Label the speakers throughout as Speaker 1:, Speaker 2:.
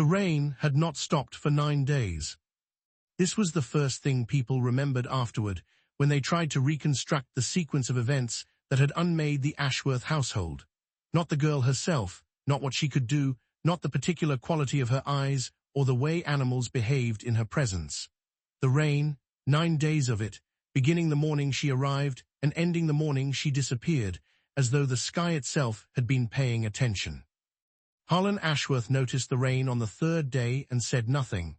Speaker 1: The rain had not stopped for 9 days. This was the first thing people remembered afterward, when they tried to reconstruct the sequence of events that had unmade the Ashworth household. Not the girl herself, not what she could do, not the particular quality of her eyes, or the way animals behaved in her presence. The rain, 9 days of it, beginning the morning she arrived and ending the morning she disappeared, as though the sky itself had been paying attention. Harlan Ashworth noticed the rain on the 3rd day and said nothing.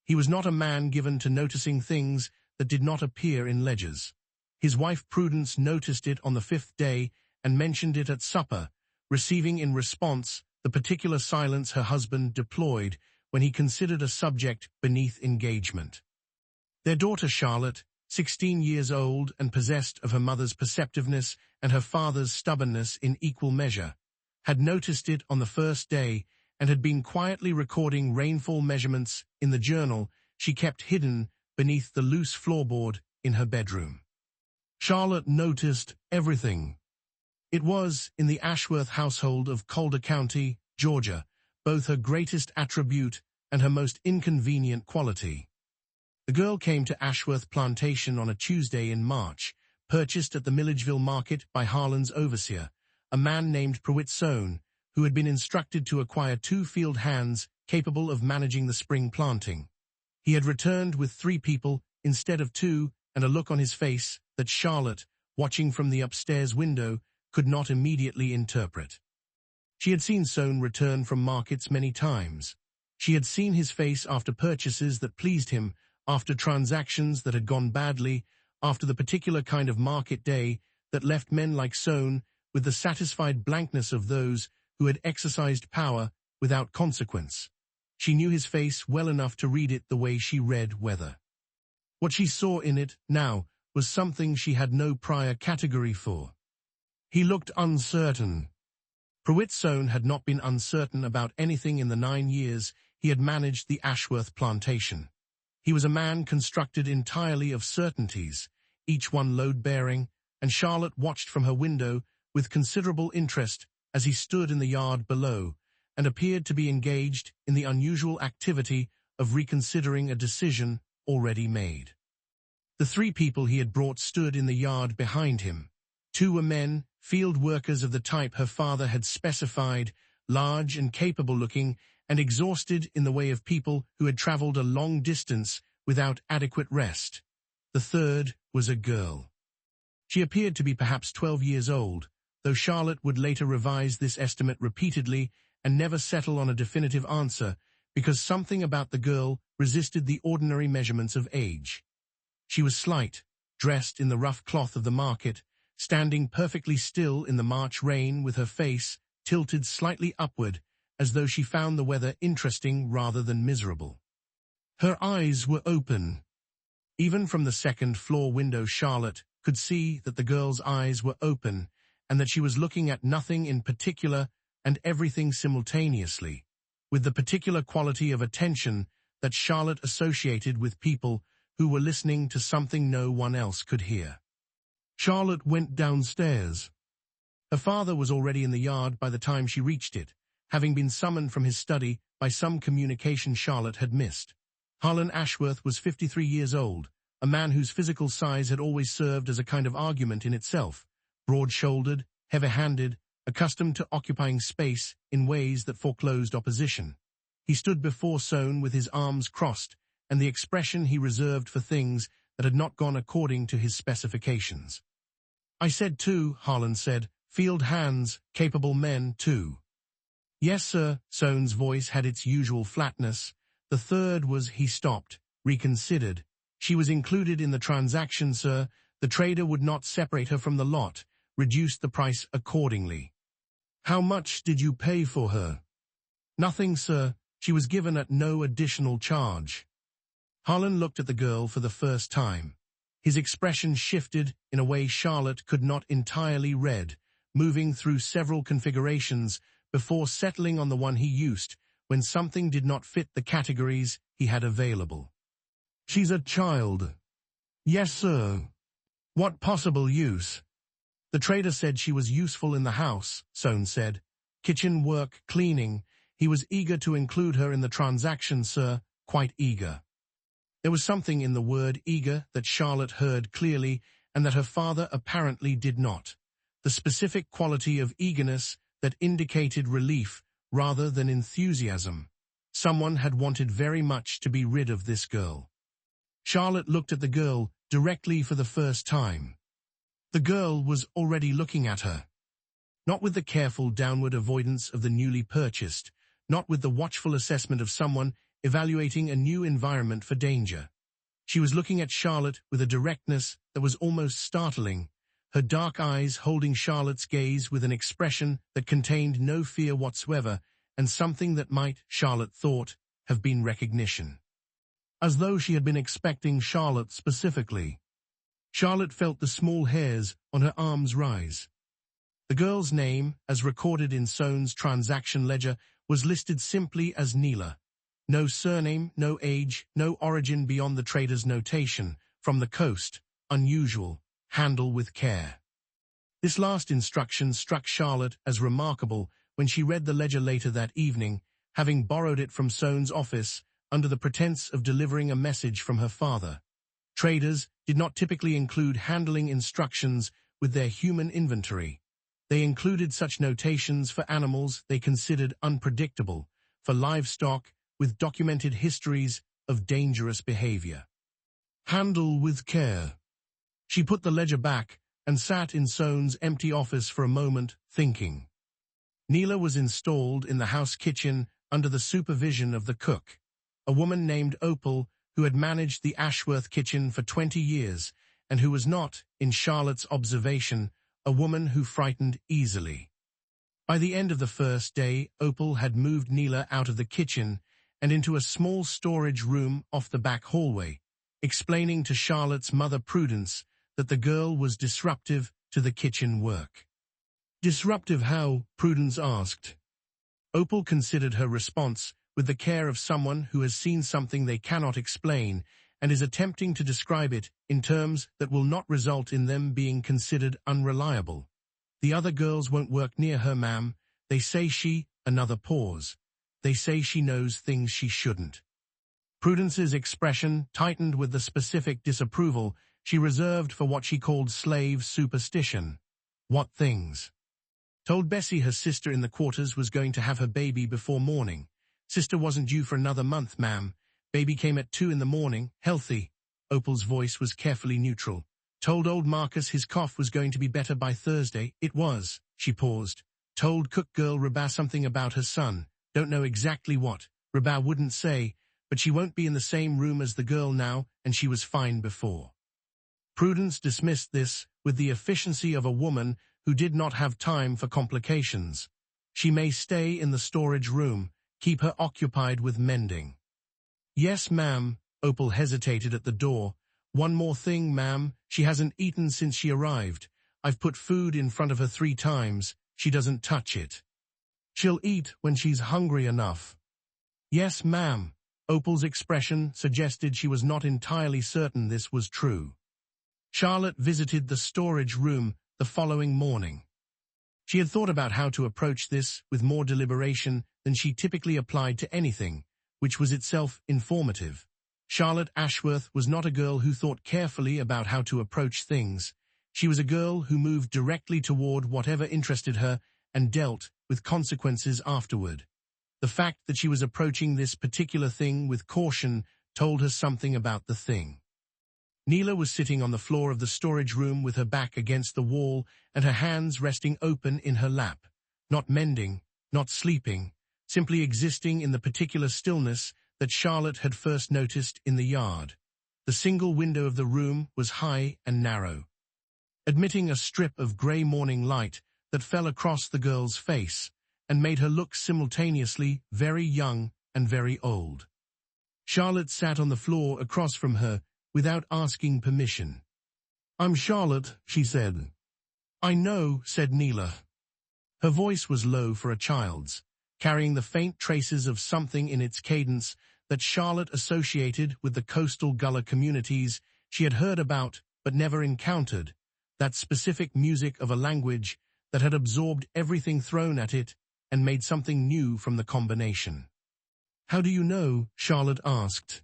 Speaker 1: He was not a man given to noticing things that did not appear in ledgers. His wife Prudence noticed it on the 5th day and mentioned it at supper, receiving in response the particular silence her husband deployed when he considered a subject beneath engagement. Their daughter Charlotte, 16 years old and possessed of her mother's perceptiveness and her father's stubbornness in equal measure, had noticed it on the 1st day and had been quietly recording rainfall measurements in the journal she kept hidden beneath the loose floorboard in her bedroom. Charlotte noticed everything. It was, in the Ashworth household of Calder County, Georgia, both her greatest attribute and her most inconvenient quality. The girl came to Ashworth Plantation on a Tuesday in March, purchased at the Milledgeville market by Harlan's overseer, a man named Prewitt Soane, who had been instructed to acquire 2 field hands capable of managing the spring planting. He had returned with 3 people instead of 2, and a look on his face that Charlotte, watching from the upstairs window, could not immediately interpret. She had seen Soane return from markets many times. She had seen his face after purchases that pleased him, after transactions that had gone badly, after the particular kind of market day that left men like Soane with the satisfied blankness of those who had exercised power without consequence. She knew his face well enough to read it the way she read weather. What she saw in it now was something she had no prior category for. He looked uncertain. Prewitt Soane had not been uncertain about anything in the 9 years he had managed the Ashworth plantation. He was a man constructed entirely of certainties, each one load-bearing, and Charlotte watched from her window with considerable interest as he stood in the yard below and appeared to be engaged in the unusual activity of reconsidering a decision already made. The 3 people he had brought stood in the yard behind him. 2 were men, field workers of the type her father had specified, large and capable-looking, and exhausted in the way of people who had traveled a long distance without adequate rest. The 3rd was a girl. She appeared to be perhaps 12 years old, though Charlotte would later revise this estimate repeatedly and never settle on a definitive answer because something about the girl resisted the ordinary measurements of age. She was slight, dressed in the rough cloth of the market, standing perfectly still in the March rain with her face tilted slightly upward, as though she found the weather interesting rather than miserable. Her eyes were open. Even from the 2nd floor window Charlotte could see that the girl's eyes were open and that she was looking at nothing in particular and everything simultaneously, with the particular quality of attention that Charlotte associated with people who were listening to something no one else could hear. Charlotte went downstairs. Her father was already in the yard by the time she reached it, having been summoned from his study by some communication Charlotte had missed. Harlan Ashworth was 53 years old, a man whose physical size had always served as a kind of argument in itself, broad-shouldered, heavy-handed, accustomed to occupying space in ways that foreclosed opposition. He stood before Soane with his arms crossed, and the expression he reserved for things that had not gone according to his specifications. "I said 2, Harlan said. "Field hands, capable men, 2. "Yes, sir." Soane's voice had its usual flatness. The 3rd was, he stopped, reconsidered. "She was included in the transaction, sir. The trader would not separate her from the lot, reduced the price accordingly." "How much did you pay for her?" "Nothing, sir. She was given at no additional charge." Harlan looked at the girl for the first time. His expression shifted in a way Charlotte could not entirely read, moving through several configurations before settling on the one he used when something did not fit the categories he had available. "She's a child." "Yes, sir." "What possible use?" "The trader said she was useful in the house," Soane said. "Kitchen work, cleaning. He was eager to include her in the transaction, sir, quite eager. There was something in the word eager that Charlotte heard clearly and that her father apparently did not. The specific quality of eagerness that indicated relief rather than enthusiasm. Someone had wanted very much to be rid of this girl. Charlotte looked at the girl directly for the first time. The girl was already looking at her. Not with the careful downward avoidance of the newly purchased, not with the watchful assessment of someone evaluating a new environment for danger. She was looking at Charlotte with a directness that was almost startling, her dark eyes holding Charlotte's gaze with an expression that contained no fear whatsoever and something that might, Charlotte thought, have been recognition. As though she had been expecting Charlotte specifically. Charlotte felt the small hairs on her arms rise. The girl's name, as recorded in Soane's transaction ledger, was listed simply as Nila. No surname, no age, no origin beyond the trader's notation. From the coast, unusual, handle with care. This last instruction struck Charlotte as remarkable when she read the ledger later that evening, having borrowed it from Soane's office under the pretense of delivering a message from her father. Traders did not typically include handling instructions with their human inventory. They included such notations for animals they considered unpredictable, for livestock with documented histories of dangerous behavior. Handle with care. She put the ledger back and sat in Soane's empty office for a moment, thinking. Nila was installed in the house kitchen under the supervision of the cook, a woman named Opal who had managed the Ashworth kitchen for 20 years and who was not, in Charlotte's observation, a woman who frightened easily. By the end of the first day, Opal had moved Nila out of the kitchen and into a small storage room off the back hallway, explaining to Charlotte's mother Prudence that the girl was disruptive to the kitchen work. Disruptive how? Prudence asked. Opal considered her response with the care of someone who has seen something they cannot explain and is attempting to describe it in terms that will not result in them being considered unreliable. The other girls won't work near her, ma'am. They say she, another pause. They say she knows things she shouldn't. Prudence's expression tightened with the specific disapproval she reserved for what she called slave superstition. What things? Told Bessie her sister in the quarters was going to have her baby before morning. Sister wasn't due for another month, ma'am. Baby came at 2 in the morning, healthy. Opal's voice was carefully neutral. Told old Marcus his cough was going to be better by Thursday. It was. She paused. Told cook girl Rabah something about her son. Don't know exactly what. Rabah wouldn't say, but she won't be in the same room as the girl now, and she was fine before. Prudence dismissed this with the efficiency of a woman who did not have time for complications. She may stay in the storage room, keep her occupied with mending. Yes, ma'am. Opal hesitated at the door. One more thing, ma'am. She hasn't eaten since she arrived. I've put food in front of her 3 times. She doesn't touch it. She'll eat when she's hungry enough. Yes, ma'am. Opal's expression suggested she was not entirely certain this was true. Charlotte visited the storage room the following morning. She had thought about how to approach this with more deliberation than she typically applied to anything, which was itself informative. Charlotte Ashworth was not a girl who thought carefully about how to approach things. She was a girl who moved directly toward whatever interested her and dealt with consequences afterward. The fact that she was approaching this particular thing with caution told her something about the thing. Nila was sitting on the floor of the storage room with her back against the wall and her hands resting open in her lap. Not mending, not sleeping, simply existing in the particular stillness that Charlotte had first noticed in the yard. The single window of the room was high and narrow, admitting a strip of grey morning light that fell across the girl's face and made her look simultaneously very young and very old. Charlotte sat on the floor across from her without asking permission. I'm Charlotte, she said. I know, said Nila. Her voice was low for a child's, carrying the faint traces of something in its cadence that Charlotte associated with the coastal gullah communities she had heard about but never encountered, that specific music of a language that had absorbed everything thrown at it and made something new from the combination. "How do you know?" Charlotte asked.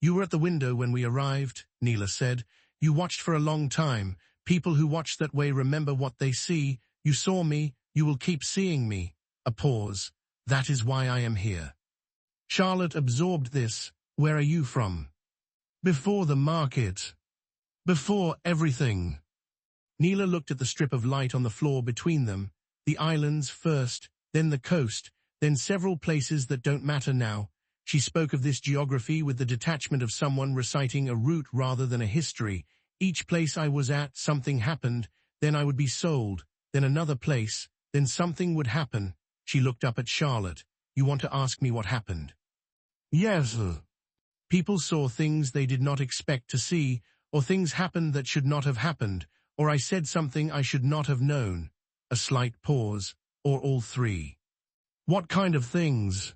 Speaker 1: "You were at the window when we arrived," Nila said. "You watched for a long time. People who watch that way remember what they see. You saw me, you will keep seeing me." A pause. "That is why I am here." Charlotte absorbed this. "Where are you from?" "Before the market. Before everything." Nila looked at the strip of light on the floor between them. The islands first, then the coast, then several places that don't matter now. She spoke of this geography with the detachment of someone reciting a route rather than a history. "Each place I was at, something happened, then I would be sold, then another place, then something would happen." She looked up at Charlotte. "You want to ask me what happened?" "Yes." "People saw things they did not expect to see, or things happened that should not have happened, or I said something I should not have known." A slight pause. "Or all three." "What kind of things?"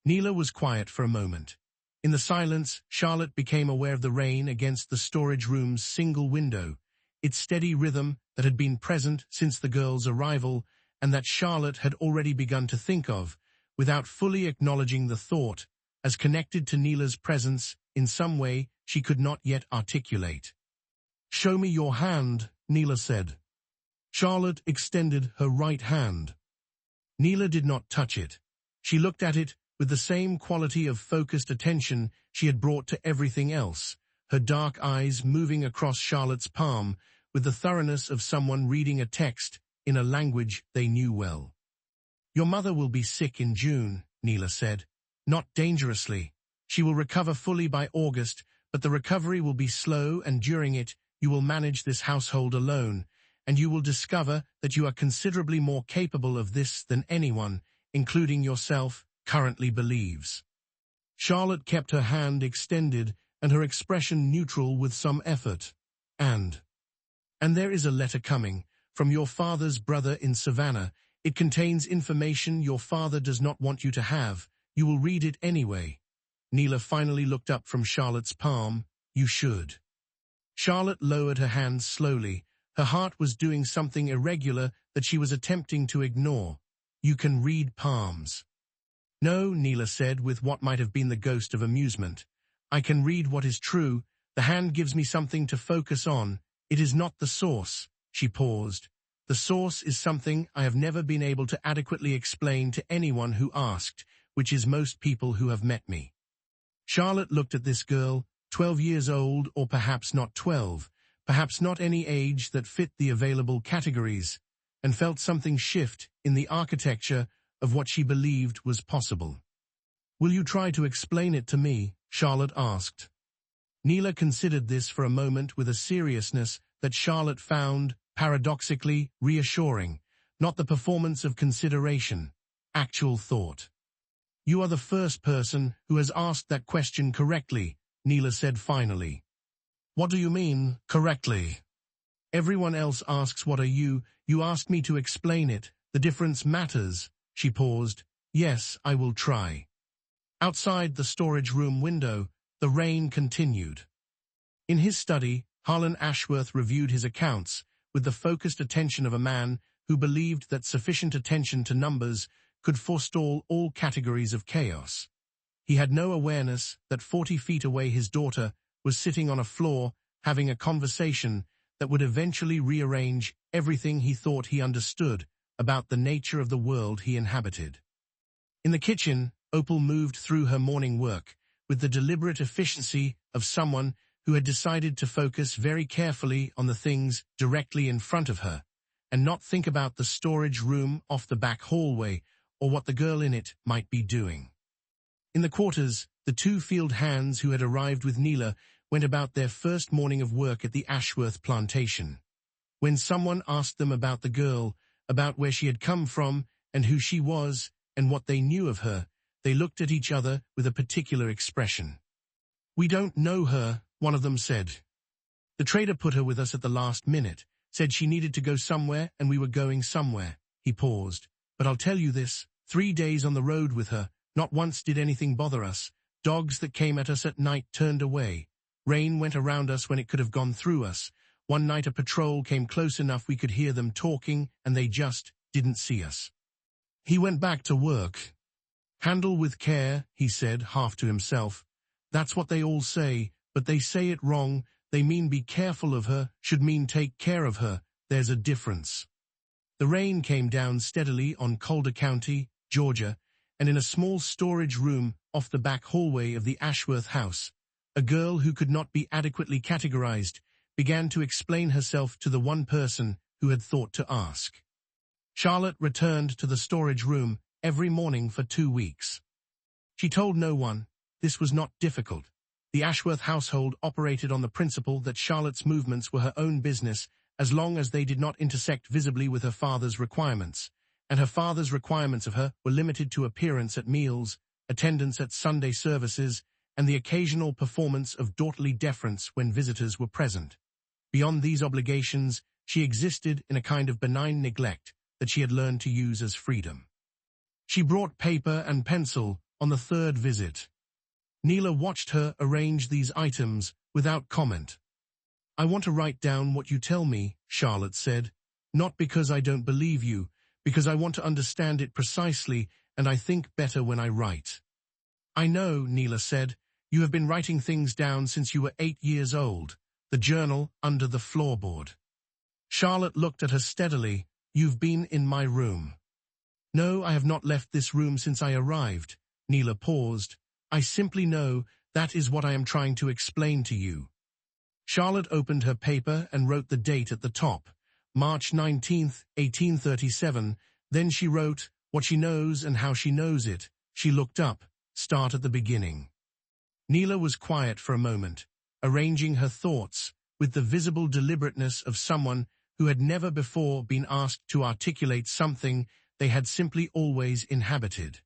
Speaker 1: Nila was quiet for a moment. In the silence, Charlotte became aware of the rain against the storage room's single window, its steady rhythm that had been present since the girl's arrival, and that Charlotte had already begun to think of, without fully acknowledging the thought, as connected to Nila's presence in some way she could not yet articulate. "Show me your hand," Nila said. Charlotte extended her right hand. Nila did not touch it. She looked at it with the same quality of focused attention she had brought to everything else, her dark eyes moving across Charlotte's palm with the thoroughness of someone reading a text in a language they knew well. "Your mother will be sick in June," Nila said. "Not dangerously. She will recover fully by August, but the recovery will be slow, and during it you will manage this household alone, and you will discover that you are considerably more capable of this than anyone, including yourself, currently believes." Charlotte kept her hand extended and her expression neutral with some effort. And there is a letter coming from your father's brother in Savannah. It contains information your father does not want you to have. You will read it anyway." Nila finally looked up from Charlotte's palm. "You should." Charlotte lowered her hand slowly. Her heart was doing something irregular that she was attempting to ignore. "You can read palms." "No," Nila said with what might have been the ghost of amusement. "I can read what is true. The hand gives me something to focus on. It is not the source." She paused. "The source is something I have never been able to adequately explain to anyone who asked, which is most people who have met me." Charlotte looked at this girl, 12 years old, or perhaps not 12, perhaps not any age that fit the available categories, and felt something shift in the architecture of what she believed was possible. "Will you try to explain it to me?" Charlotte asked. Nila considered this for a moment with a seriousness that Charlotte found, paradoxically, reassuring. Not the performance of consideration, actual thought. "You are the first person who has asked that question correctly," Nila said finally. "What do you mean, correctly?" "Everyone else asks what are you. You asked me to explain it. The difference matters." She paused. "Yes, I will try." Outside the storage room window, the rain continued. In his study, Harlan Ashworth reviewed his accounts with the focused attention of a man who believed that sufficient attention to numbers could forestall all categories of chaos. He had no awareness that 40 feet away his daughter was sitting on a floor having a conversation that would eventually rearrange everything he thought he understood about the nature of the world he inhabited. In the kitchen, Opal moved through her morning work with the deliberate efficiency of someone who had decided to focus very carefully on the things directly in front of her, and not think about the storage room off the back hallway or what the girl in it might be doing. In the quarters, the two field hands who had arrived with Nila went about their first morning of work at the Ashworth plantation. When someone asked them about the girl, about where she had come from and who she was and what they knew of her, they looked at each other with a particular expression. "We don't know her," one of them said. "The trader put her with us at the last minute, said she needed to go somewhere and we were going somewhere." He paused. "But I'll tell you this, 3 days on the road with her, not once did anything bother us. Dogs that came at us at night turned away. Rain went around us when it could have gone through us. One night a patrol came close enough we could hear them talking and they just didn't see us." He went back to work. Handle with care, he said, half to himself. That's what they all say, but they say it wrong. They mean be careful of her, should mean take care of her. There's a difference. The rain came down steadily on Calder County, Georgia, and in a small storage room off the back hallway of the Ashworth house, a girl who could not be adequately categorized began to explain herself to the one person who had thought to ask. Charlotte returned to the storage room every morning for 2 weeks. She told no one. This was not difficult. The Ashworth household operated on the principle that Charlotte's movements were her own business as long as they did not intersect visibly with her father's requirements, and her father's requirements of her were limited to appearance at meals, attendance at Sunday services, and the occasional performance of daughterly deference when visitors were present. Beyond these obligations, she existed in a kind of benign neglect that she had learned to use as freedom. She brought paper and pencil on the third visit. Nila watched her arrange these items without comment. I want to write down what you tell me, Charlotte said, not because I don't believe you, because I want to understand it precisely, and I think better when I write. I know, Nila said, you have been writing things down since you were 8 years old, the journal under the floorboard. Charlotte looked at her steadily. You've been in my room. No, I have not left this room since I arrived. Nila paused. I simply know that is what I am trying to explain to you. Charlotte opened her paper and wrote the date at the top, March 19th, 1837. Then she wrote what she knows and how she knows it. She looked up, start at the beginning. Nila was quiet for a moment, arranging her thoughts with the visible deliberateness of someone who had never before been asked to articulate something they had simply always inhabited.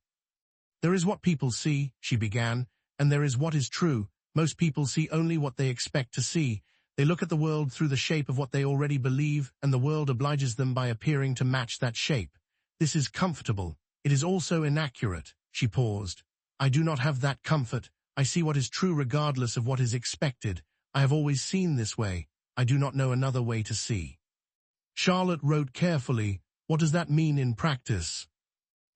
Speaker 1: There is what people see, she began, and there is what is true. Most people see only what they expect to see. They look at the world through the shape of what they already believe, and the world obliges them by appearing to match that shape. This is comfortable. It is also inaccurate. She paused. I do not have that comfort. I see what is true regardless of what is expected. I have always seen this way. I do not know another way to see. Charlotte wrote carefully. What does that mean in practice?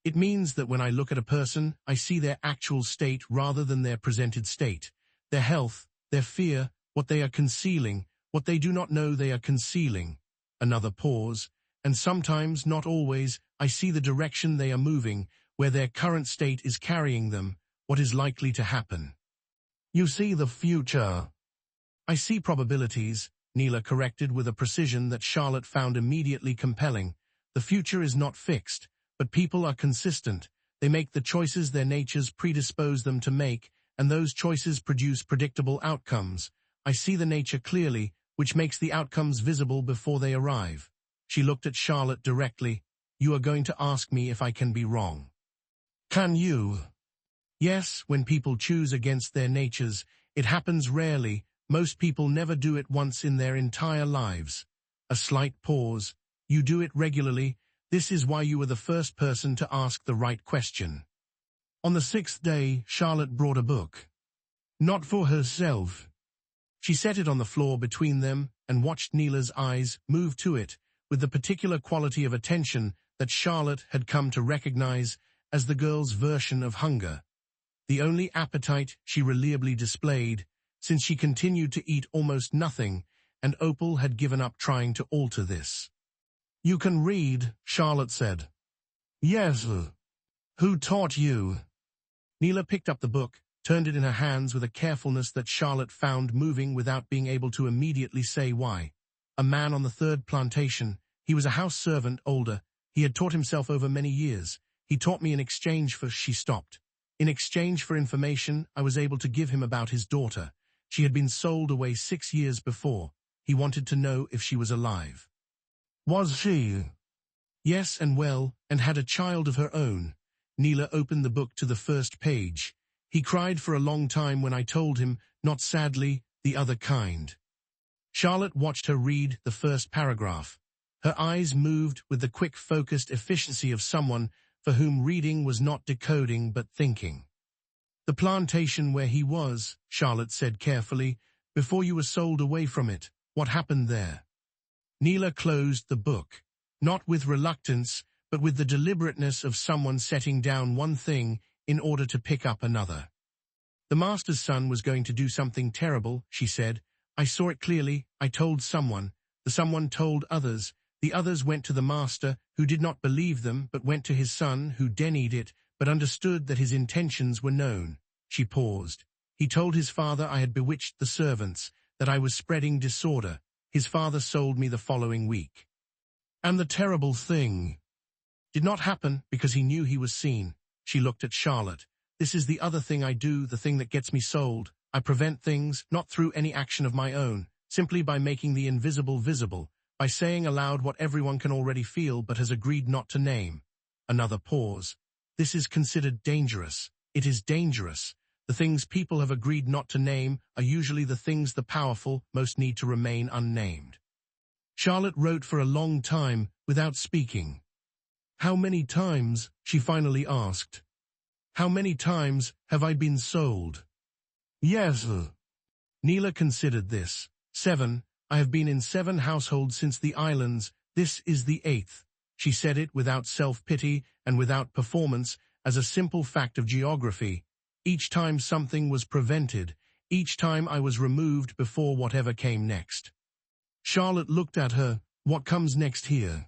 Speaker 1: It means that when I look at a person, I see their actual state rather than their presented state. Their health, their fear, what they are concealing, what they do not know they are concealing. Another pause, and sometimes, not always, I see the direction they are moving, where their current state is carrying them, what is likely to happen. You see the future. I see probabilities, Nila corrected with a precision that Charlotte found immediately compelling. The future is not fixed, but people are consistent. They make the choices their natures predispose them to make, and those choices produce predictable outcomes. I see the nature clearly, which makes the outcomes visible before they arrive. She looked at Charlotte directly. You are going to ask me if I can be wrong. Can you? Yes, when people choose against their natures, it happens rarely. Most people never do it once in their entire lives. A slight pause. You do it regularly. This is why you were the first person to ask the right question. On the 6th day, Charlotte brought a book. Not for herself. She set it on the floor between them and watched Nila's eyes move to it with the particular quality of attention that Charlotte had come to recognize as the girl's version of hunger. The only appetite she reliably displayed, since she continued to eat almost nothing, and Opal had given up trying to alter this. You can read, Charlotte said. Yes. Who taught you? Nila picked up the book, turned it in her hands with a carefulness that Charlotte found moving without being able to immediately say why. A man on the 3rd plantation. He was a house servant, older. He had taught himself over many years. He taught me in exchange for... She stopped. In exchange for information, I was able to give him about his daughter. She had been sold away 6 years before. He wanted to know if she was alive. Was she? Yes, and well, and had a child of her own. Nila opened the book to the first page. He cried for a long time when I told him, not sadly, the other kind. Charlotte watched her read the first paragraph. Her eyes moved with the quick, focused efficiency of someone for whom reading was not decoding but thinking. The plantation where he was, Charlotte said carefully, before you were sold away from it, what happened there? Nila closed the book, not with reluctance, but with the deliberateness of someone setting down one thing in order to pick up another. The master's son was going to do something terrible, she said. I saw it clearly. I told someone. The someone told others. The others went to the master, who did not believe them, but went to his son, who denied it, but understood that his intentions were known. She paused. He told his father I had bewitched the servants, that I was spreading disorder. His father sold me the following week. And the terrible thing did not happen because he knew he was seen. She looked at Charlotte. This is the other thing I do, the thing that gets me sold. I prevent things, not through any action of my own, simply by making the invisible visible, by saying aloud what everyone can already feel but has agreed not to name. Another pause. This is considered dangerous. It is dangerous. The things people have agreed not to name are usually the things the powerful most need to remain unnamed. Charlotte wrote for a long time without speaking. How many times, she finally asked. How many times have I been sold? Yes. Nila considered this. 7. I have been in 7 households since the islands. This is the 8th. She said it without self-pity and without performance, as a simple fact of geography. Each time something was prevented, each time I was removed before whatever came next. Charlotte looked at her. What comes next here?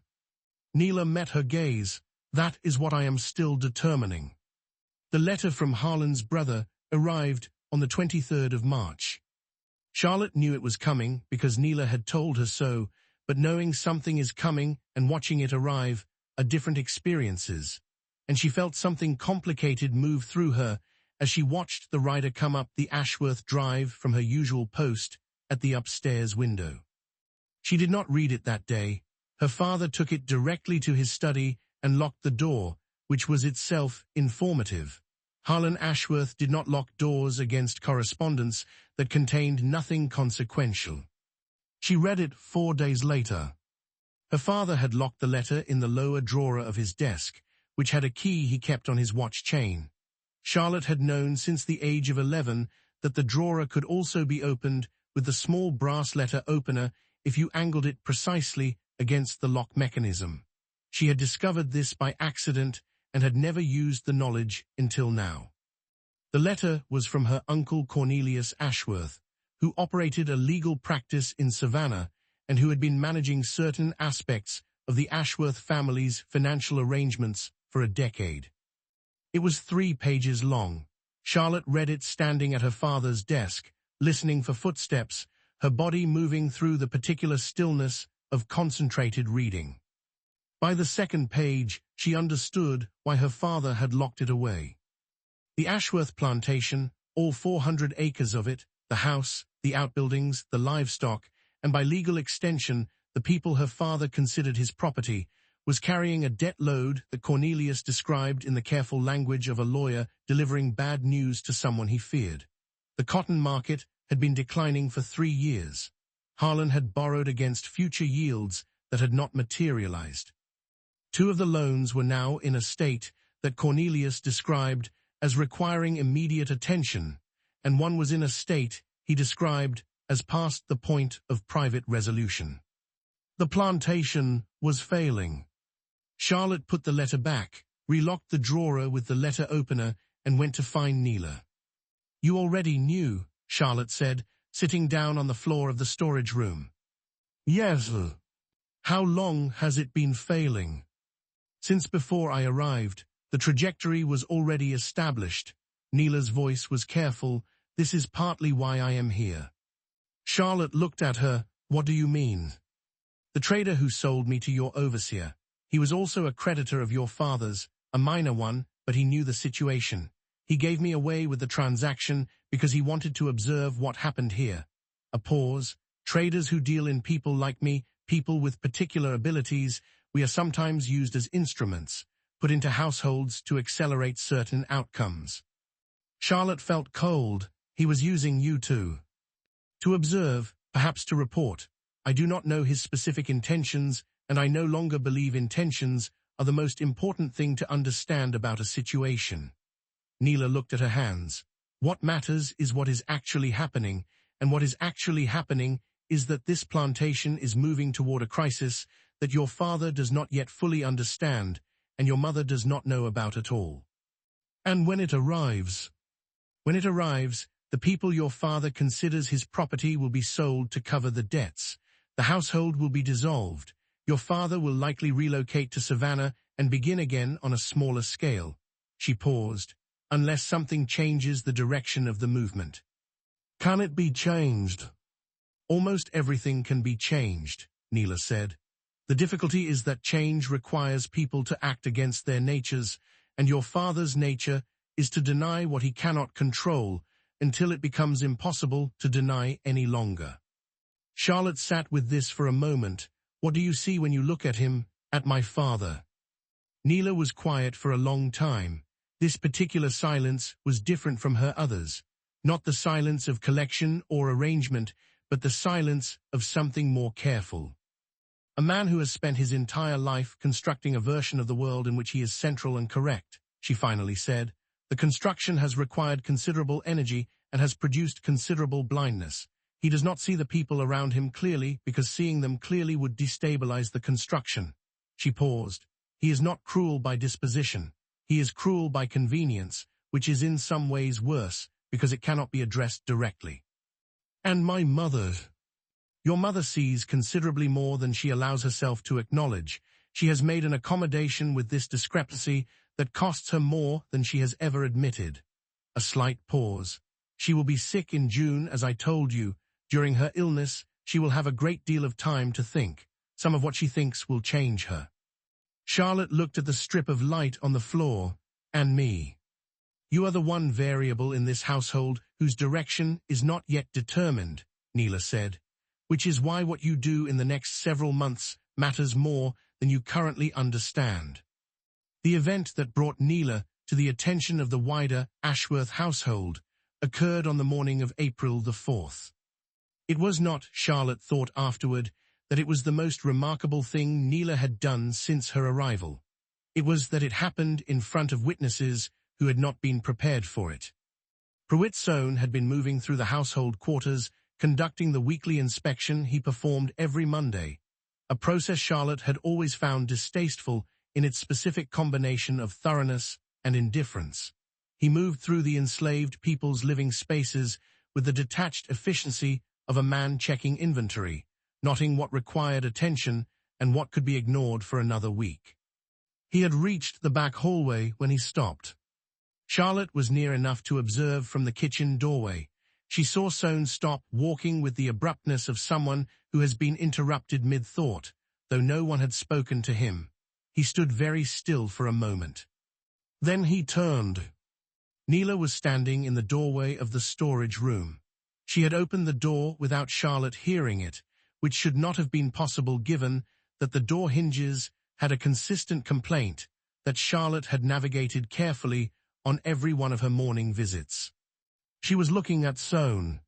Speaker 1: Nila met her gaze. That is what I am still determining. The letter from Harlan's brother arrived on the 23rd of March. Charlotte knew it was coming because Nila had told her so, but knowing something is coming and watching it arrive are different experiences, and she felt something complicated move through her as she watched the rider come up the Ashworth drive from her usual post at the upstairs window. She did not read it that day. Her father took it directly to his study and locked the door, which was itself informative. Harlan Ashworth did not lock doors against correspondence that contained nothing consequential. She read it 4 days later. Her father had locked the letter in the lower drawer of his desk, which had a key he kept on his watch chain. Charlotte had known since the age of 11 that the drawer could also be opened with the small brass letter opener if you angled it precisely against the lock mechanism. She had discovered this by accident and had never used the knowledge until now. The letter was from her uncle Cornelius Ashworth, who operated a legal practice in Savannah and who had been managing certain aspects of the Ashworth family's financial arrangements for a decade. It was 3 pages long. Charlotte read it standing at her father's desk, listening for footsteps, her body moving through the particular stillness of concentrated reading. By the 2nd page, she understood why her father had locked it away. The Ashworth plantation, all 400 acres of it, the house, the outbuildings, the livestock, and by legal extension, the people her father considered his property, was carrying a debt load that Cornelius described in the careful language of a lawyer delivering bad news to someone he feared. The cotton market had been declining for 3 years. Harlan had borrowed against future yields that had not materialized. 2 of the loans were now in a state that Cornelius described as requiring immediate attention, and one was in a state he described as past the point of private resolution. The plantation was failing. Charlotte put the letter back, relocked the drawer with the letter opener, and went to find Nila. You already knew, Charlotte said, sitting down on the floor of the storage room. Yes. How long has it been failing? Since before I arrived, the trajectory was already established. Nila's voice was careful. This is partly why I am here. Charlotte looked at her. What do you mean? The trader who sold me to your overseer. He was also a creditor of your father's, a minor one, but he knew the situation. He gave me away with the transaction because he wanted to observe what happened here. A pause. Traders who deal in people like me, people with particular abilities, we are sometimes used as instruments, put into households to accelerate certain outcomes. Charlotte felt cold. He was using you too. To observe, perhaps to report. I do not know his specific intentions, and I no longer believe intentions are the most important thing to understand about a situation. Nila looked at her hands. What matters is what is actually happening, and what is actually happening is that this plantation is moving toward a crisis that your father does not yet fully understand, and your mother does not know about at all. And when it arrives, the people your father considers his property will be sold to cover the debts. The household will be dissolved. Your father will likely relocate to Savannah and begin again on a smaller scale. She paused, unless something changes the direction of the movement. Can it be changed? Almost everything can be changed, Nila said. The difficulty is that change requires people to act against their natures, and your father's nature is to deny what he cannot control until it becomes impossible to deny any longer. Charlotte sat with this for a moment. What do you see when you look at him, at my father? Nila was quiet for a long time. This particular silence was different from her others. Not the silence of collection or arrangement, but the silence of something more careful. A man who has spent his entire life constructing a version of the world in which he is central and correct, she finally said. The construction has required considerable energy and has produced considerable blindness. He does not see the people around him clearly because seeing them clearly would destabilize the construction. She paused. He is not cruel by disposition. He is cruel by convenience, which is in some ways worse because it cannot be addressed directly. And my mother. Your mother sees considerably more than she allows herself to acknowledge. She has made an accommodation with this discrepancy that costs her more than she has ever admitted. A slight pause. She will be sick in June, as I told you. During her illness, she will have a great deal of time to think. Some of what she thinks will change her. Charlotte looked at the strip of light on the floor, and me. You are the one variable in this household whose direction is not yet determined, Nila said, which is why what you do in the next several months matters more than you currently understand. The event that brought Nila to the attention of the wider Ashworth household occurred on the morning of April the 4th. It was not, Charlotte thought afterward, that it was the most remarkable thing Nila had done since her arrival. It was that it happened in front of witnesses who had not been prepared for it. Prewitt Soane had been moving through the household quarters, conducting the weekly inspection he performed every Monday, a process Charlotte had always found distasteful in its specific combination of thoroughness and indifference. He moved through the enslaved people's living spaces with the detached efficiency of a man checking inventory, noting what required attention and what could be ignored for another week. He had reached the back hallway when he stopped. Charlotte was near enough to observe from the kitchen doorway. She saw Soane stop, walking with the abruptness of someone who has been interrupted mid-thought, though no one had spoken to him. He stood very still for a moment. Then he turned. Nila was standing in the doorway of the storage room. She had opened the door without Charlotte hearing it, which should not have been possible given that the door hinges had a consistent complaint that Charlotte had navigated carefully on every one of her morning visits. She was looking at Soane,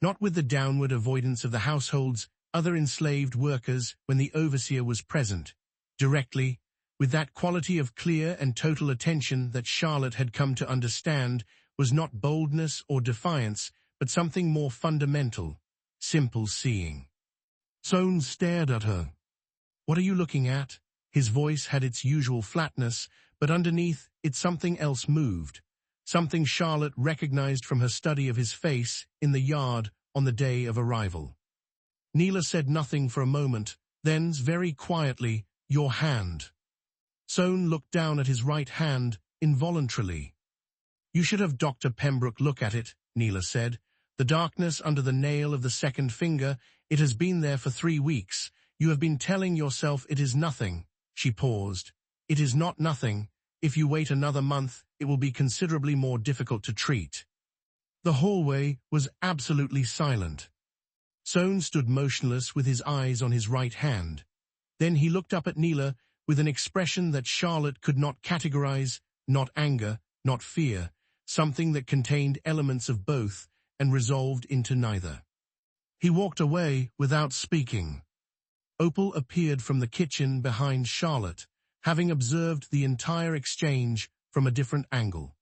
Speaker 1: not with the downward avoidance of the household's other enslaved workers when the overseer was present, directly, with that quality of clear and total attention that Charlotte had come to understand was not boldness or defiance, but something more fundamental, simple seeing. Soane stared at her. What are you looking at? His voice had its usual flatness, but underneath it something else moved, something Charlotte recognized from her study of his face in the yard on the day of arrival. Nila said nothing for a moment, then, very quietly, your hand. Soane looked down at his right hand, involuntarily. You should have Dr. Pembrook look at it, Nila said. The darkness under the nail of the second finger, it has been there for 3 weeks. You have been telling yourself it is nothing. She paused. It is not nothing. If you wait another month, it will be considerably more difficult to treat. The hallway was absolutely silent. Soane stood motionless with his eyes on his right hand. Then he looked up at Nila with an expression that Charlotte could not categorize, not anger, not fear, something that contained elements of both and resolved into neither. He walked away without speaking. Opal appeared from the kitchen behind Charlotte, having observed the entire exchange from a different angle.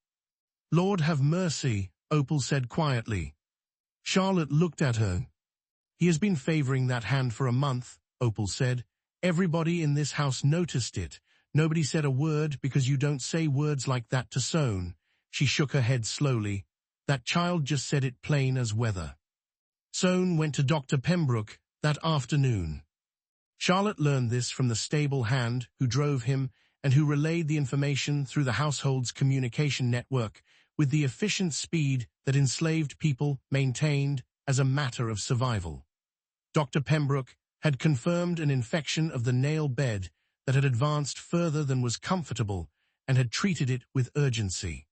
Speaker 1: Lord have mercy, Opal said quietly. Charlotte looked at her. He has been favoring that hand for a month, Opal said. Everybody in this house noticed it. Nobody said a word because you don't say words like that to Soane. She shook her head slowly. That child just said it plain as weather. Soane went to Dr. Pembrook that afternoon. Charlotte learned this from the stable hand who drove him and who relayed the information through the household's communication network with the efficient speed that enslaved people maintained as a matter of survival. Dr. Pembrook had confirmed an infection of the nail bed that had advanced further than was comfortable and had treated it with urgency.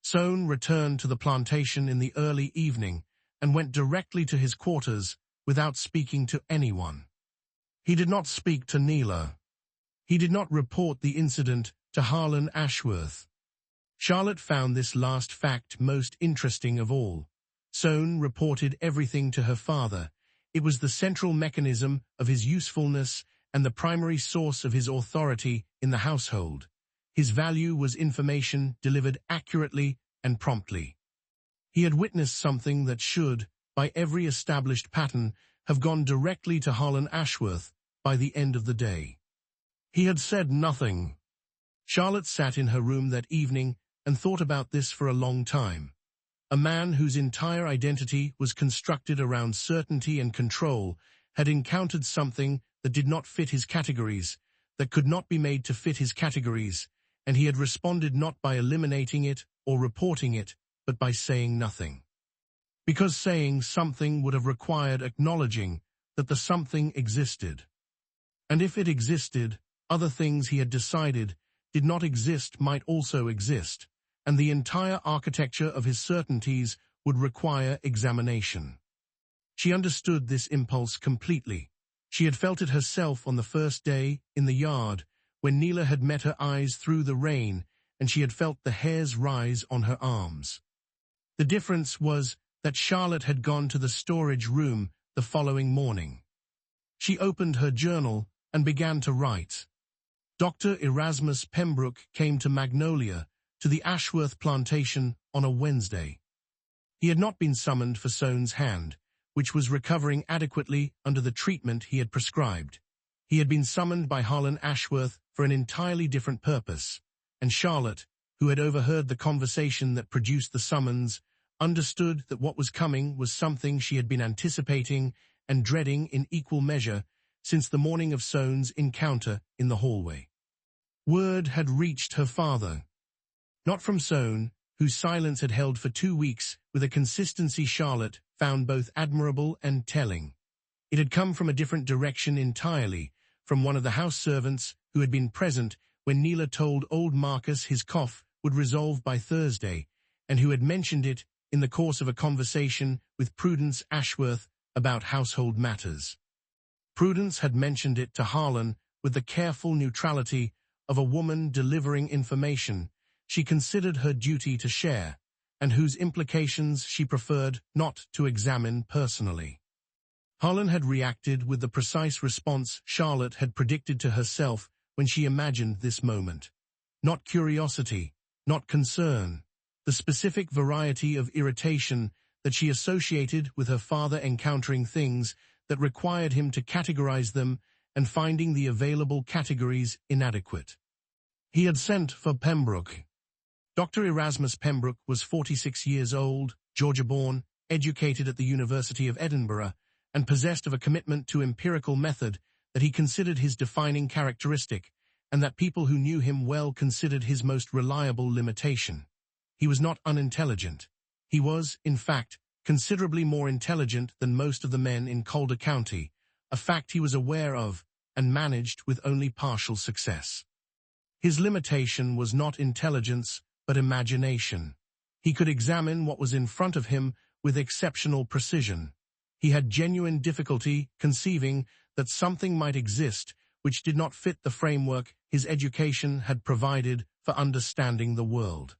Speaker 1: Soane returned to the plantation in the early evening and went directly to his quarters without speaking to anyone. He did not speak to Nila. He did not report the incident to Harlan Ashworth. Charlotte found this last fact most interesting of all. Soane reported everything to her father. It was the central mechanism of his usefulness and the primary source of his authority in the household. His value was information delivered accurately and promptly. He had witnessed something that should, by every established pattern, have gone directly to Harlan Ashworth by the end of the day. He had said nothing. Charlotte sat in her room that evening and thought about this for a long time. A man whose entire identity was constructed around certainty and control had encountered something that did not fit his categories, that could not be made to fit his categories, and he had responded not by eliminating it or reporting it, but by saying nothing. Because saying something would have required acknowledging that the something existed. And if it existed, other things he had decided did not exist might also exist, and the entire architecture of his certainties would require examination. She understood this impulse completely. She had felt it herself on the first day in the yard, when Nila had met her eyes through the rain, and she had felt the hairs rise on her arms. The difference was that Charlotte had gone to the storage room the following morning. She opened her journal and began to write. Dr. Erasmus Pembrook came to Magnolia, to the Ashworth plantation, on a Wednesday. He had not been summoned for Soane's hand, which was recovering adequately under the treatment he had prescribed. He had been summoned by Harlan Ashworth for an entirely different purpose, and Charlotte, who had overheard the conversation that produced the summons, understood that what was coming was something she had been anticipating and dreading in equal measure since the morning of Soane's encounter in the hallway. Word had reached her father. Not from Soane, whose silence had held for 2 weeks with a consistency Charlotte found both admirable and telling. It had come from a different direction entirely, from one of the house servants who had been present when Nila told old Marcus his cough would resolve by Thursday, and who had mentioned it in the course of a conversation with Prudence Ashworth about household matters. Prudence had mentioned it to Harlan with the careful neutrality of a woman delivering information she considered her duty to share, and whose implications she preferred not to examine personally. Harlan had reacted with the precise response Charlotte had predicted to herself when she imagined this moment. Not curiosity, not concern, the specific variety of irritation that she associated with her father encountering things that required him to categorize them and finding the available categories inadequate. He had sent for Pembrook. Dr. Erasmus Pembrook was 46 years old, Georgia-born, educated at the University of Edinburgh, and possessed of a commitment to empirical method that he considered his defining characteristic, and that people who knew him well considered his most reliable limitation. He was not unintelligent. He was, in fact, considerably more intelligent than most of the men in Calder County, a fact he was aware of and managed with only partial success. His limitation was not intelligence, but imagination. He could examine what was in front of him with exceptional precision. He had genuine difficulty conceiving that something might exist which did not fit the framework his education had provided for understanding the world.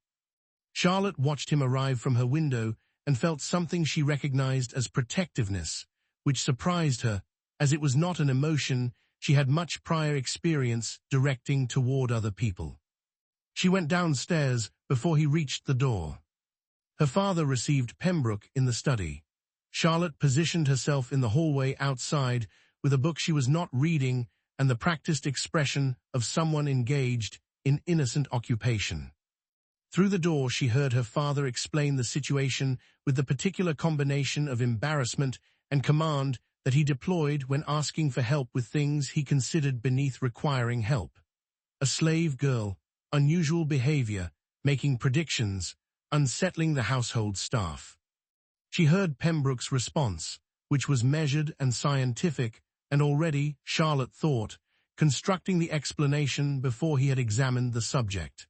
Speaker 1: Charlotte watched him arrive from her window and felt something she recognized as protectiveness, which surprised her, as it was not an emotion she had much prior experience directing toward other people. She went downstairs before he reached the door. Her father received Pembrook in the study. Charlotte positioned herself in the hallway outside with a book she was not reading and the practiced expression of someone engaged in innocent occupation. Through the door she heard her father explain the situation with the particular combination of embarrassment and command that he deployed when asking for help with things he considered beneath requiring help. A slave girl, unusual behavior, making predictions, unsettling the household staff. She heard Pembrook's response, which was measured and scientific, and already, Charlotte thought, constructing the explanation before he had examined the subject.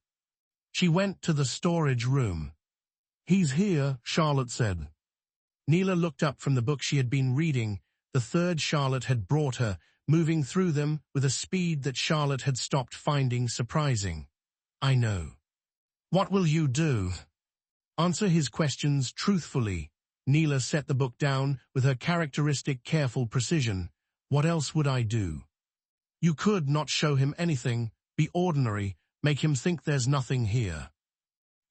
Speaker 1: She went to the storage room. "He's here," Charlotte said. Nila looked up from the book she had been reading, the third Charlotte had brought her, moving through them with a speed that Charlotte had stopped finding surprising. "I know." "What will you do?" "Answer his questions truthfully." Nila set the book down with her characteristic careful precision. "What else would I do?" "You could not show him anything, be ordinary, make him think there's nothing here."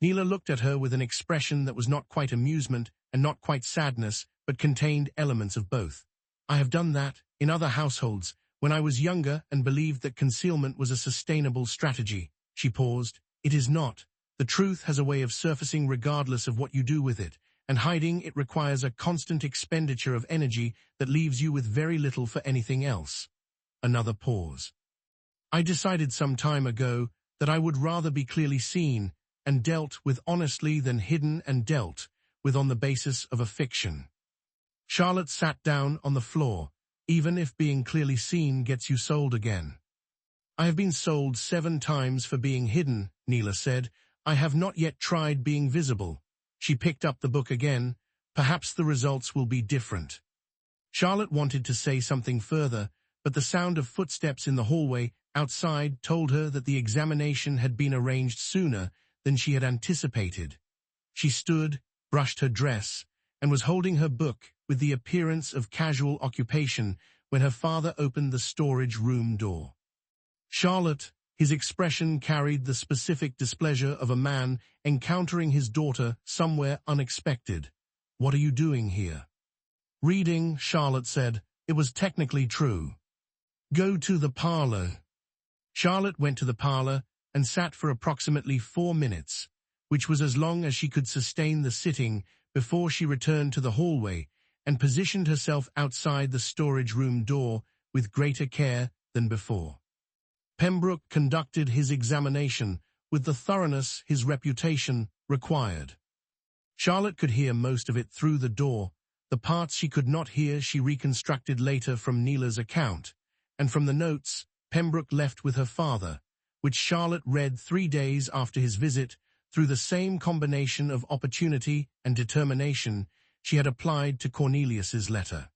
Speaker 1: Nila looked at her with an expression that was not quite amusement and not quite sadness, but contained elements of both. "I have done that, in other households, when I was younger and believed that concealment was a sustainable strategy." She paused. "It is not. The truth has a way of surfacing regardless of what you do with it, and hiding it requires a constant expenditure of energy that leaves you with very little for anything else." Another pause. "I decided some time ago that I would rather be clearly seen and dealt with honestly than hidden and dealt with on the basis of a fiction." Charlotte sat down on the floor. "Even if being clearly seen gets you sold again." "I have been sold 7 times for being hidden," Nila said. "I have not yet tried being visible." She picked up the book again. "Perhaps the results will be different." Charlotte wanted to say something further, but the sound of footsteps in the hallway outside told her that the examination had been arranged sooner than she had anticipated. She stood, brushed her dress, and was holding her book with the appearance of casual occupation when her father opened the storage room door. "Charlotte," his expression carried the specific displeasure of a man encountering his daughter somewhere unexpected. "What are you doing here?" "Reading," Charlotte said. It was technically true. "Go to the parlor." Charlotte went to the parlor and sat for approximately 4 minutes, which was as long as she could sustain the sitting before she returned to the hallway and positioned herself outside the storage room door with greater care than before. Pembrook conducted his examination with the thoroughness his reputation required. Charlotte could hear most of it through the door. The parts she could not hear she reconstructed later from Nila's account, and from the notes Pembrook left with her father, which Charlotte read 3 days after his visit through the same combination of opportunity and determination she had applied to Cornelius's letter.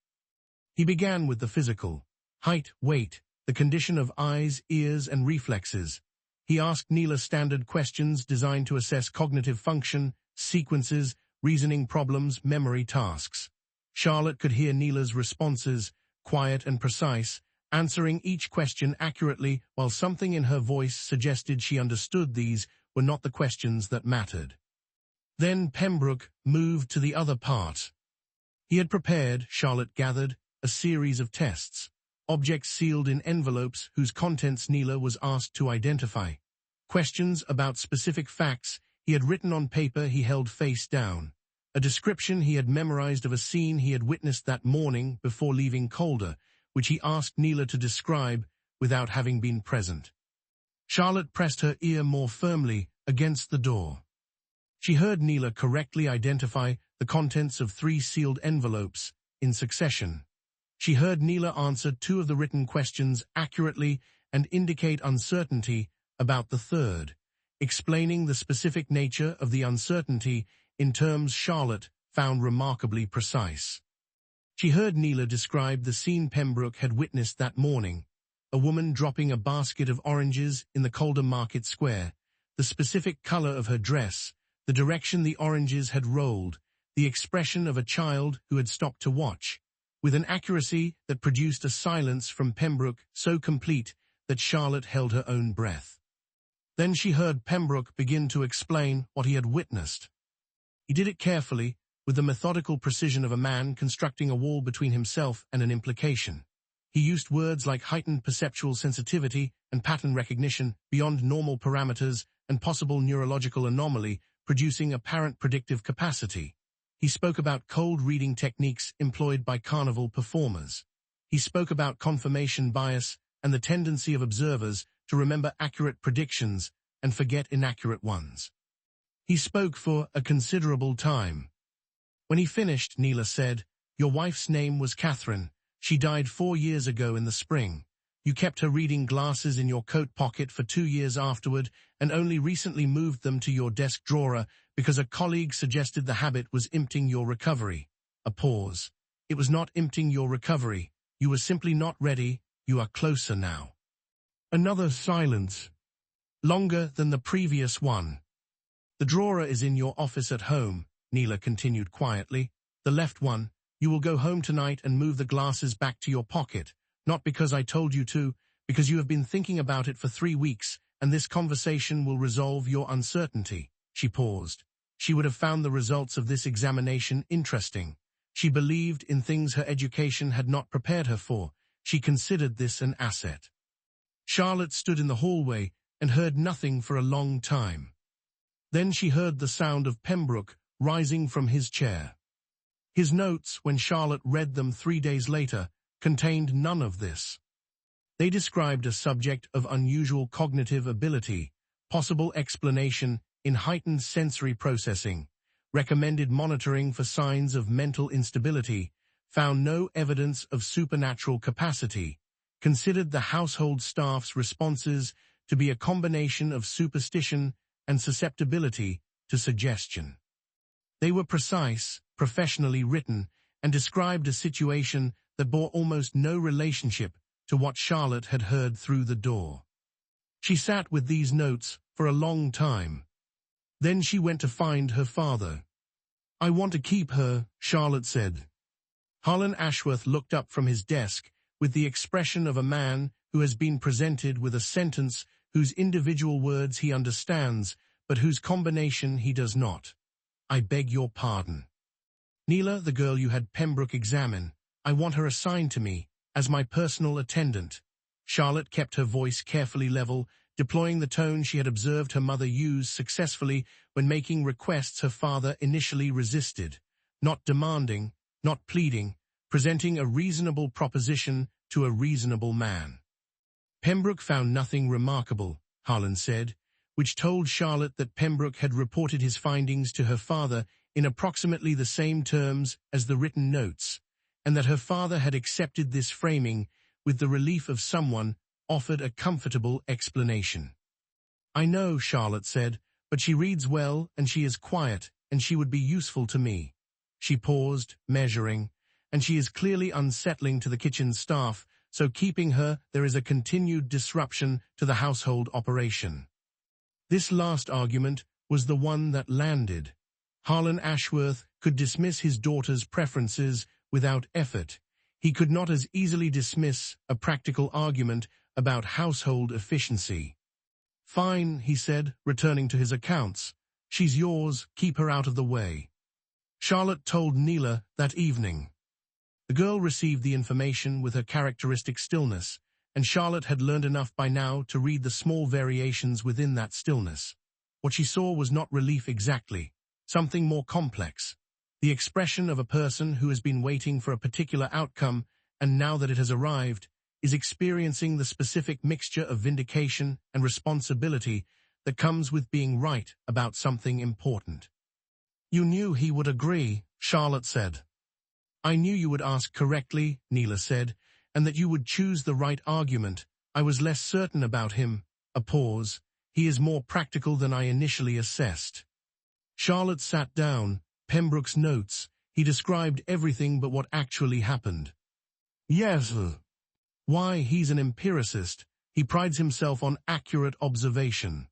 Speaker 1: He began with the physical: height, weight, the condition of eyes, ears, and reflexes. He asked Nila standard questions designed to assess cognitive function, sequences, reasoning problems, memory tasks. Charlotte could hear Nila's responses, quiet and precise, answering each question accurately, while something in her voice suggested she understood these were not the questions that mattered. Then Pembrook moved to the other part. He had prepared, Charlotte gathered, a series of tests, objects sealed in envelopes whose contents Nila was asked to identify. Questions about specific facts he had written on paper he held face down. A description he had memorized of a scene he had witnessed that morning before leaving Calder, which he asked Nila to describe without having been present. Charlotte pressed her ear more firmly against the door. She heard Nila correctly identify the contents of 3 sealed envelopes in succession. She heard Nila answer 2 of the written questions accurately and indicate uncertainty about the third, explaining the specific nature of the uncertainty in terms Charlotte found remarkably precise. She heard Nila describe the scene Pembrook had witnessed that morning: a woman dropping a basket of oranges in the Calder Market Square, the specific color of her dress, the direction the oranges had rolled, the expression of a child who had stopped to watch, with an accuracy that produced a silence from Pembrook so complete that Charlotte held her own breath. Then she heard Pembrook begin to explain what he had witnessed. He did it carefully, with the methodical precision of a man constructing a wall between himself and an implication. He used words like heightened perceptual sensitivity and pattern recognition beyond normal parameters and possible neurological anomaly, producing apparent predictive capacity. He spoke about cold reading techniques employed by carnival performers. He spoke about confirmation bias and the tendency of observers to remember accurate predictions and forget inaccurate ones. He spoke for a considerable time. When he finished, Nila said, "Your wife's name was Catherine. She died 4 years ago in the spring. You kept her reading glasses in your coat pocket for 2 years afterward and only recently moved them to your desk drawer because a colleague suggested the habit was impeding your recovery." A pause. "It was not impeding your recovery. You were simply not ready. You are closer now." Another silence. Longer than the previous one. "The drawer is in your office at home," Nila continued quietly. "The left one. You will go home tonight and move the glasses back to your pocket. Not because I told you to, because you have been thinking about it for 3 weeks, and this conversation will resolve your uncertainty." She paused. She would have found the results of this examination interesting. She believed in things her education had not prepared her for. She considered this an asset. Charlotte stood in the hallway and heard nothing for a long time. Then she heard the sound of Pembrook rising from his chair. His notes, when Charlotte read them 3 days later, contained none of this. They described a subject of unusual cognitive ability, possible explanation in heightened sensory processing, recommended monitoring for signs of mental instability, found no evidence of supernatural capacity, considered the household staff's responses to be a combination of superstition and susceptibility to suggestion. They were precise, professionally written, and described a situation that bore almost no relationship to what Charlotte had heard through the door. She sat with these notes for a long time. Then she went to find her father. "I want to keep her," Charlotte said. Harlan Ashworth looked up from his desk with the expression of a man who has been presented with a sentence whose individual words he understands, but whose combination he does not. "I beg your pardon. Nila, the girl you had Pembrook examine, I want her assigned to me as my personal attendant." Charlotte kept her voice carefully level, deploying the tone she had observed her mother use successfully when making requests her father initially resisted. Not demanding, not pleading, presenting a reasonable proposition to a reasonable man. "Pembrook found nothing remarkable," Harlan said, which told Charlotte that Pembrook had reported his findings to her father in approximately the same terms as the written notes, and that her father had accepted this framing with the relief of someone offered a comfortable explanation. "I know," Charlotte said, "but she reads well and she is quiet and she would be useful to me." She paused, measuring, "and she is clearly unsettling to the kitchen staff, so keeping her there is a continued disruption to the household operation." This last argument was the one that landed. Harlan Ashworth could dismiss his daughter's preferences without effort. He could not as easily dismiss a practical argument about household efficiency. "Fine," he said, returning to his accounts. "She's yours, keep her out of the way." Charlotte told Nila that evening. The girl received the information with her characteristic stillness, and Charlotte had learned enough by now to read the small variations within that stillness. What she saw was not relief exactly, something more complex. The expression of a person who has been waiting for a particular outcome, and now that it has arrived, is experiencing the specific mixture of vindication and responsibility that comes with being right about something important. "You knew he would agree," Charlotte said. "I knew you would ask correctly," Nila said, "and that you would choose the right argument. I was less certain about him." A pause. "He is more practical than I initially assessed." Charlotte sat down. Pembrook's notes. He described everything but what actually happened. "Yes. Why, he's an empiricist. He prides himself on accurate observation."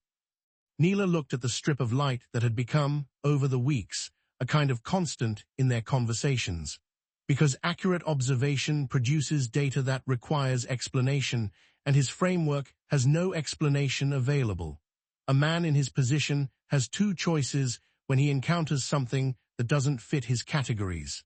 Speaker 1: Nila looked at the strip of light that had become, over the weeks, a kind of constant in their conversations. Because accurate observation produces data that requires explanation, and his framework has no explanation available. A man in his position has 2 choices when he encounters something that doesn't fit his categories.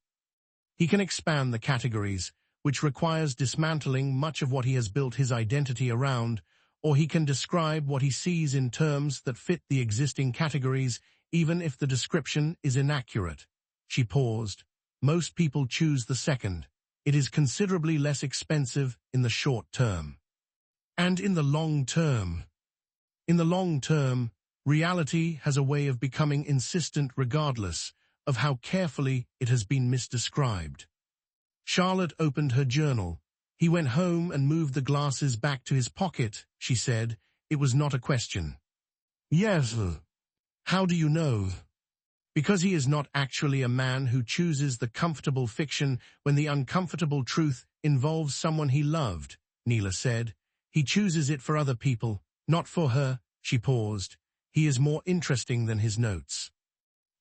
Speaker 1: He can expand the categories, which requires dismantling much of what he has built his identity around, or he can describe what he sees in terms that fit the existing categories, even if the description is inaccurate. She paused. Most people choose the second. It is considerably less expensive in the short term. And in the long term? In the long term, reality has a way of becoming insistent regardless of how carefully it has been misdescribed. Charlotte opened her journal. He went home and moved the glasses back to his pocket, she said. It was not a question. Yes. How do you know? Because he is not actually a man who chooses the comfortable fiction when the uncomfortable truth involves someone he loved, Nila said. He chooses it for other people, not for her. She paused. He is more interesting than his notes.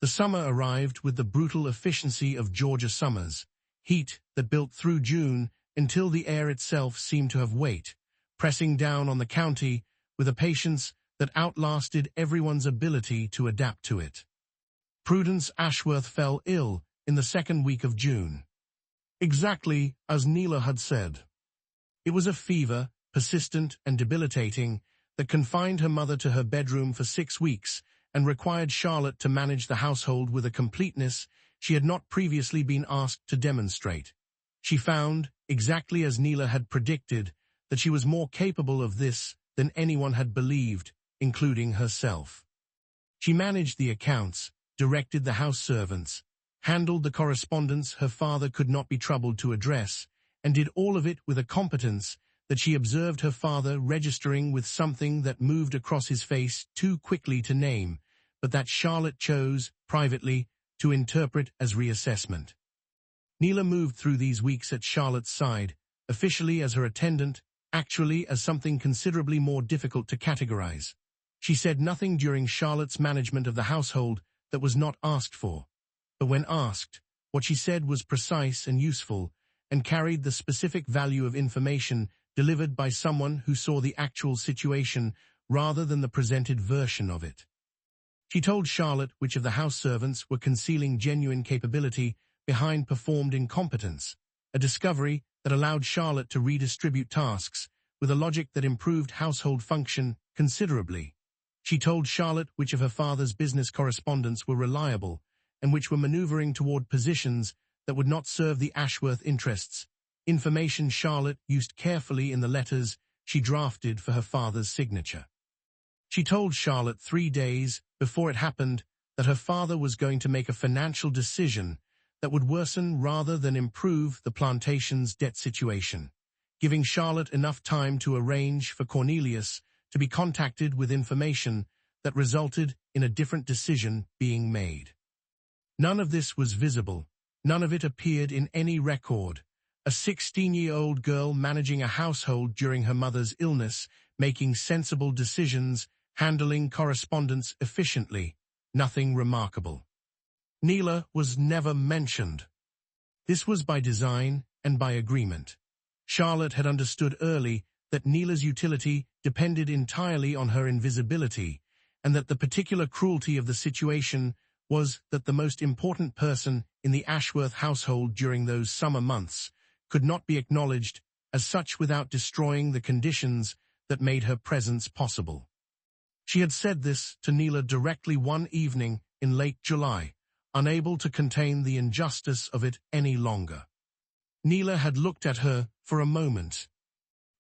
Speaker 1: The summer arrived with the brutal efficiency of Georgia summers, heat that built through June until the air itself seemed to have weight, pressing down on the county with a patience that outlasted everyone's ability to adapt to it. Prudence Ashworth fell ill in the second week of June. Exactly as Nila had said. It was a fever, persistent and debilitating, that confined her mother to her bedroom for 6 weeks and required Charlotte to manage the household with a completeness she had not previously been asked to demonstrate. She found, exactly as Nila had predicted, that she was more capable of this than anyone had believed, including herself. She managed the accounts, directed the house servants, handled the correspondence her father could not be troubled to address, and did all of it with a competence that she observed her father registering with something that moved across his face too quickly to name, but that Charlotte chose, privately, to interpret as reassessment. Nila moved through these weeks at Charlotte's side, officially as her attendant, actually as something considerably more difficult to categorize. She said nothing during Charlotte's management of the household that was not asked for, but when asked, what she said was precise and useful, and carried the specific value of information delivered by someone who saw the actual situation rather than the presented version of it. She told Charlotte which of the house servants were concealing genuine capability behind performed incompetence, a discovery that allowed Charlotte to redistribute tasks with a logic that improved household function considerably. She told Charlotte which of her father's business correspondents were reliable and which were maneuvering toward positions that would not serve the Ashworth interests, information Charlotte used carefully in the letters she drafted for her father's signature. She told Charlotte 3 days before it happened that her father was going to make a financial decision that would worsen rather than improve the plantation's debt situation, giving Charlotte enough time to arrange for Cornelius to be contacted with information that resulted in a different decision being made. None of this was visible. None of it appeared in any record. A 16-year-old girl managing a household during her mother's illness, making sensible decisions, handling correspondence efficiently. Nothing remarkable. Nila was never mentioned. This was by design and by agreement. Charlotte had understood early that Nila's utility depended entirely on her invisibility, and that the particular cruelty of the situation was that the most important person in the Ashworth household during those summer months could not be acknowledged as such without destroying the conditions that made her presence possible. She had said this to Nila directly one evening in late July, unable to contain the injustice of it any longer. Nila had looked at her for a moment.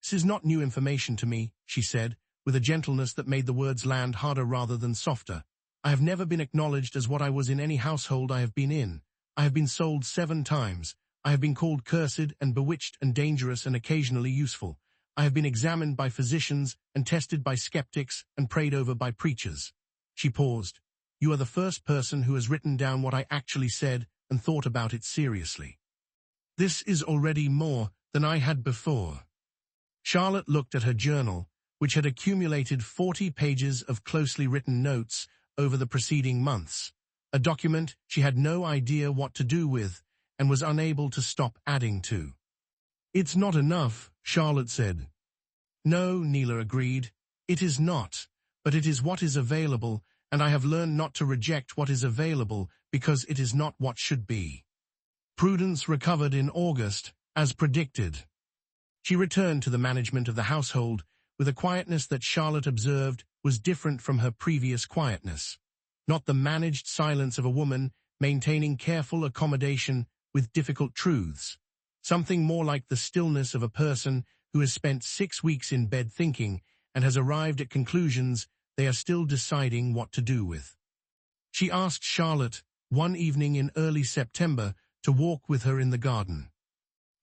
Speaker 1: "This is not new information to me," she said, with a gentleness that made the words land harder rather than softer. "I have never been acknowledged as what I was in any household I have been in. I have been sold 7 times. I have been called cursed and bewitched and dangerous and occasionally useful. I have been examined by physicians and tested by skeptics and prayed over by preachers." She paused. "You are the first person who has written down what I actually said and thought about it seriously. This is already more than I had before." Charlotte looked at her journal, which had accumulated 40 pages of closely written notes over the preceding months, a document she had no idea what to do with and was unable to stop adding to. "It's not enough," Charlotte said. "No," Nila agreed. "It is not, but it is what is available, and I have learned not to reject what is available because it is not what should be." Prudence recovered in August, as predicted. She returned to the management of the household with a quietness that Charlotte observed was different from her previous quietness. Not the managed silence of a woman maintaining careful accommodation with difficult truths. Something more like the stillness of a person who has spent 6 weeks in bed thinking and has arrived at conclusions they are still deciding what to do with. She asked Charlotte one evening in early September to walk with her in the garden.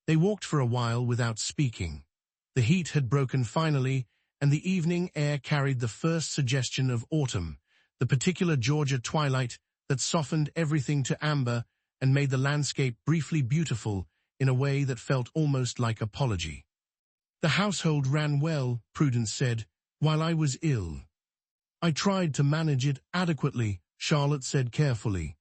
Speaker 1: They walked for a while without speaking. The heat had broken finally, and the evening air carried the first suggestion of autumn, the particular Georgia twilight that softened everything to amber and made the landscape briefly beautiful in a way that felt almost like apology. "The household ran well," Prudence said, "while I was ill. I tried to manage it adequately," Charlotte said carefully.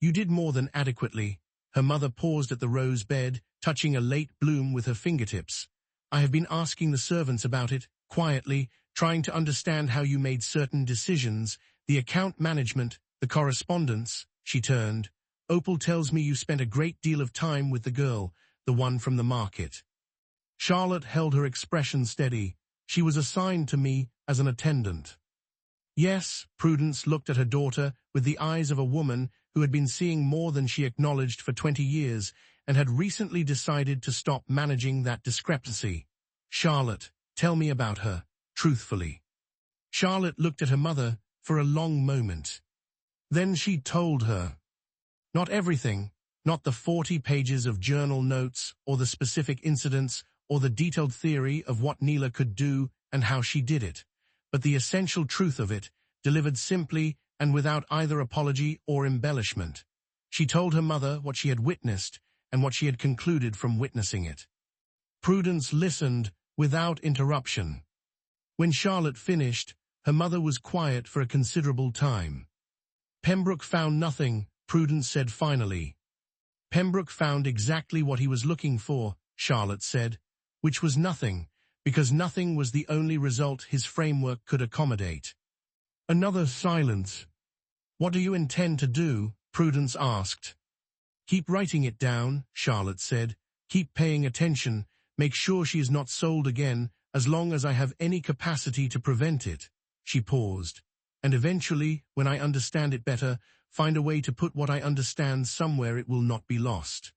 Speaker 1: "You did more than adequately." Her mother paused at the rose bed, touching a late bloom with her fingertips. "I have been asking the servants about it, quietly, trying to understand how you made certain decisions, the account management, the correspondence." She turned. "Opal tells me you spent a great deal of time with the girl, the one from the market." Charlotte held her expression steady. "She was assigned to me as an attendant." "Yes," Prudence looked at her daughter with the eyes of a woman who had been seeing more than she acknowledged for 20 years and had recently decided to stop managing that discrepancy. "Charlotte, tell me about her, truthfully." Charlotte looked at her mother for a long moment. Then she told her. Not everything, not the 40 pages of journal notes or the specific incidents or the detailed theory of what Nila could do and how she did it, but the essential truth of it, delivered simply and without either apology or embellishment. She told her mother what she had witnessed and what she had concluded from witnessing it. Prudence listened without interruption. When Charlotte finished, her mother was quiet for a considerable time. "Pembrook found nothing," Prudence said finally. "Pembrook found exactly what he was looking for," Charlotte said, "which was nothing, because nothing was the only result his framework could accommodate." Another silence. "What do you intend to do?" Prudence asked. "Keep writing it down," Charlotte said. "Keep paying attention. Make sure she is not sold again, as long as I have any capacity to prevent it." She paused. "And eventually, when I understand it better, find a way to put what I understand somewhere it will not be lost."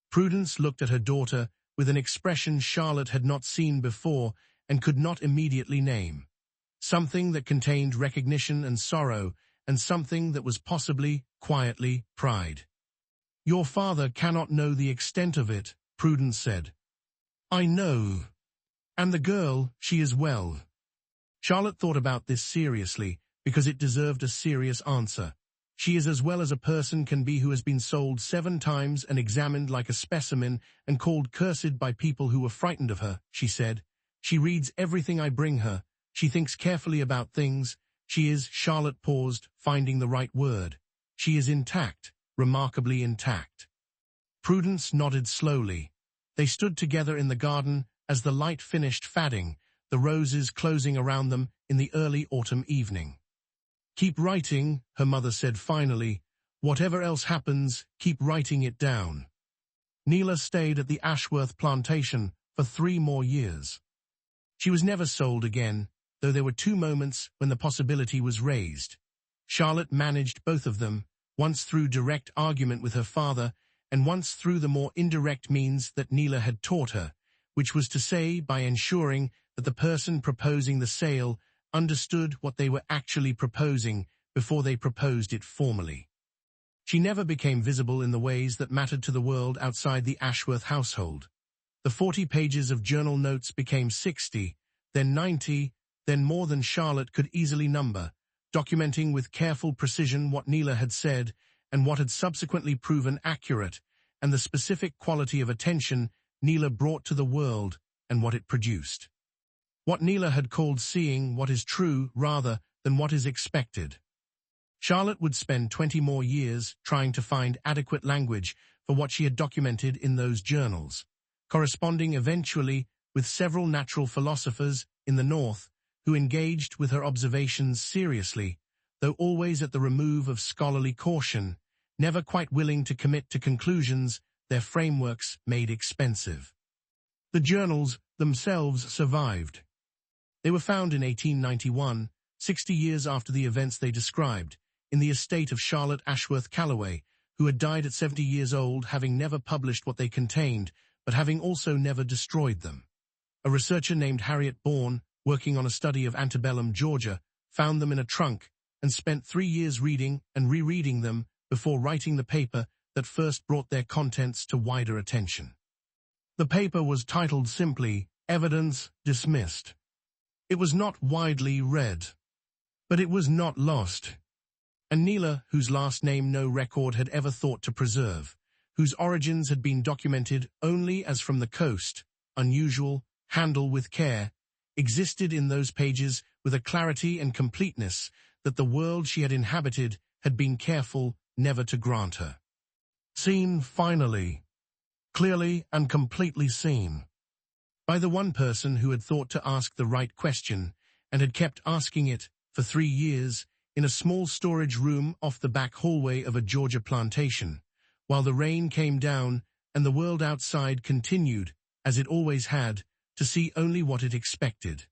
Speaker 1: Prudence looked at her daughter with an expression Charlotte had not seen before and could not immediately name. Something that contained recognition and sorrow, and something that was possibly, quietly, pride. "Your father cannot know the extent of it," Prudence said. "I know. And the girl, she is well." Charlotte thought about this seriously, because it deserved a serious answer. "She is as well as a person can be who has been sold 7 times and examined like a specimen and called cursed by people who were frightened of her," she said. "She reads everything I bring her. She thinks carefully about things. She is," Charlotte paused, finding the right word. "She is intact, remarkably intact." Prudence nodded slowly. They stood together in the garden as the light finished fading, the roses closing around them in the early autumn evening. "Keep writing," her mother said finally. "Whatever else happens, keep writing it down." Nila stayed at the Ashworth plantation for 3 more years. She was never sold again, though there were 2 moments when the possibility was raised. Charlotte managed both of them, once through direct argument with her father, and once through the more indirect means that Nila had taught her, which was to say by ensuring that the person proposing the sale understood what they were actually proposing before they proposed it formally. She never became visible in the ways that mattered to the world outside the Ashworth household. The 40 pages of journal notes became 60, then 90, then more than Charlotte could easily number, documenting with careful precision what Nila had said and what had subsequently proven accurate, and the specific quality of attention Nila brought to the world and what it produced. What Nila had called seeing what is true rather than what is expected. Charlotte would spend 20 more years trying to find adequate language for what she had documented in those journals, corresponding eventually with several natural philosophers in the North who engaged with her observations seriously, though always at the remove of scholarly caution, never quite willing to commit to conclusions their frameworks made expensive. The journals themselves survived. They were found in 1891, 60 years after the events they described, in the estate of Charlotte Ashworth Calloway, who had died at 70 years old, having never published what they contained, but having also never destroyed them. A researcher named Harriet Bourne, working on a study of antebellum Georgia, found them in a trunk and spent 3 years reading and rereading them before writing the paper that first brought their contents to wider attention. The paper was titled simply, "Evidence Dismissed." It was not widely read, but it was not lost. And Nila, whose last name no record had ever thought to preserve, whose origins had been documented only as from the coast, unusual, handle with care, existed in those pages with a clarity and completeness that the world she had inhabited had been careful never to grant her. Seen finally, clearly and completely seen, by the one person who had thought to ask the right question and had kept asking it for 3 years in a small storage room off the back hallway of a Georgia plantation, while the rain came down and the world outside continued, as it always had, to see only what it expected.